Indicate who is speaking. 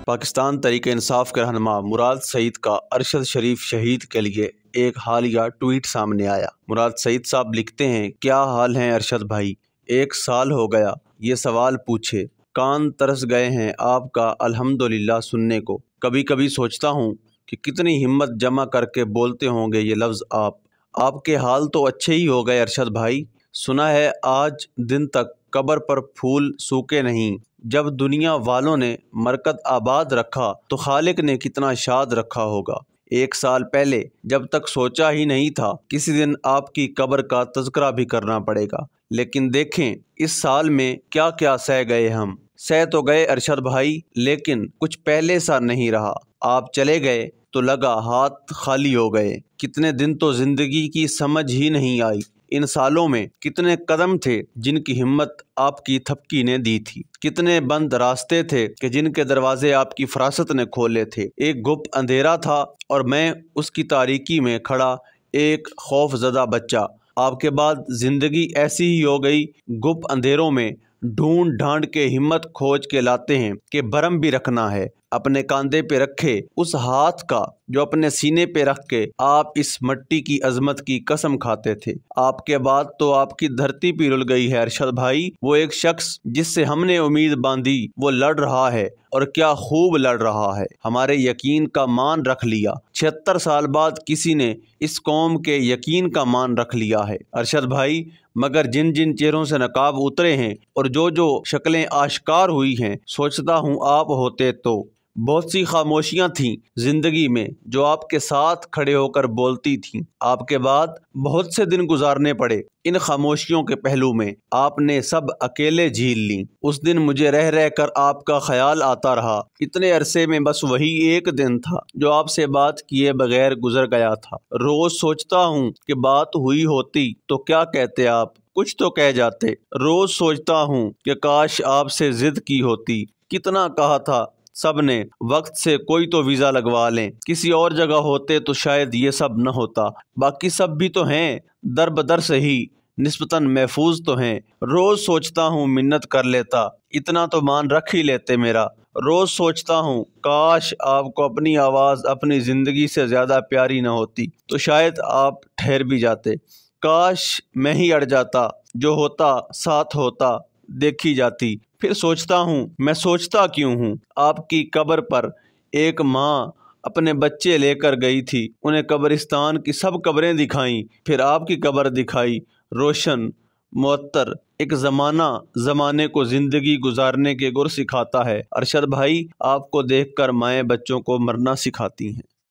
Speaker 1: पाकिस्तान तहरीक इंसाफ के रहनुमा मुराद सईद का अरशद शरीफ शहीद के लिए एक हालिया ट्वीट सामने आया। मुराद सईद साहब लिखते हैं, क्या हाल है अरशद भाई, 1 साल हो गया ये सवाल पूछे, कान तरस गए हैं आपका अल्हम्दुलिल्लाह सुनने को। कभी कभी सोचता हूँ कि कितनी हिम्मत जमा करके बोलते होंगे ये लफ्ज़ आप। आपके हाल तो अच्छे ही हो गए अरशद भाई। सुना है आज दिन तक कब्र पर फूल सूखे नहीं। जब दुनिया वालों ने मरकत आबाद रखा तो खालिक ने कितना शाद रखा होगा। 1 साल पहले जब तक सोचा ही नहीं था किसी दिन आपकी कब्र का तज़किरा भी करना पड़ेगा, लेकिन देखें इस साल में क्या क्या सह गए हम। सह तो गए अरशद भाई, लेकिन कुछ पहले सा नहीं रहा। आप चले गए तो लगा हाथ खाली हो गए। कितने दिन तो ज़िंदगी की समझ ही नहीं आई। इन सालों में कितने कदम थे जिनकी हिम्मत आपकी थपकी ने दी थी। कितने बंद रास्ते थे कि जिनके दरवाजे आपकी फरासत ने खोले थे। एक गुप्त अंधेरा था और मैं उसकी तारीकी में खड़ा एक खौफजदा बच्चा। आपके बाद जिंदगी ऐसी ही हो गई। गुप्त अंधेरों में ढूंढ ढांड के हिम्मत खोज के लाते हैं कि भरम भी रखना है। अपने कांधे पे रखे उस हाथ का जो अपने सीने पे रख के आप इस मट्टी की अजमत की कसम खाते थे। आपके बाद तो आपकी धरती भी रुल गई है अरशद भाई। वो एक शख्स जिससे हमने उम्मीद बांधी वो लड़ रहा है, और क्या खूब लड़ रहा है। हमारे यकीन का मान रख लिया। 76 साल बाद किसी ने इस कौम के यकीन का मान रख लिया है अरशद भाई। मगर जिन जिन चेहरों से नकाब उतरे हैं और जो जो शक्लें आश्कार हुई हैं, सोचता हूँ आप होते तो। बहुत सी खामोशियां थीं जिंदगी में जो आपके साथ खड़े होकर बोलती थीं। आपके बाद बहुत से दिन गुजारने पड़े इन खामोशियों के पहलू में। आपने सब अकेले झील ली। उस दिन मुझे रह रह कर आपका ख्याल आता रहा। इतने अरसे में बस वही एक दिन था जो आपसे बात किए बगैर गुजर गया था। रोज सोचता हूँ कि बात हुई होती तो क्या कहते आप, कुछ तो कह जाते। रोज सोचता हूँ कि काश आपसे जिद की होती। कितना कहा था सब ने वक्त से कोई तो वीज़ा लगवा लें। किसी और जगह होते तो शायद ये सब न होता। बाकी सब भी तो हैं दर बदर से ही निस्बतन महफूज तो हैं। रोज़ सोचता हूँ मिन्नत कर लेता, इतना तो मान रख ही लेते मेरा। रोज़ सोचता हूँ काश आपको अपनी आवाज़ अपनी ज़िंदगी से ज़्यादा प्यारी न होती तो शायद आप ठहर भी जाते। काश मैं ही अड़ जाता, जो होता साथ होता देखी जाती। फिर सोचता हूँ मैं सोचता क्यों हूँ। आपकी कब्र पर एक माँ अपने बच्चे लेकर गई थी। उन्हें कब्रिस्तान की सब कब्रें दिखाईं, फिर आपकी कब्र दिखाई रोशन मुअत्तर। एक ज़माने को ज़िंदगी गुजारने के गुर सिखाता है अरशद भाई। आपको देखकर माएँ बच्चों को मरना सिखाती हैं।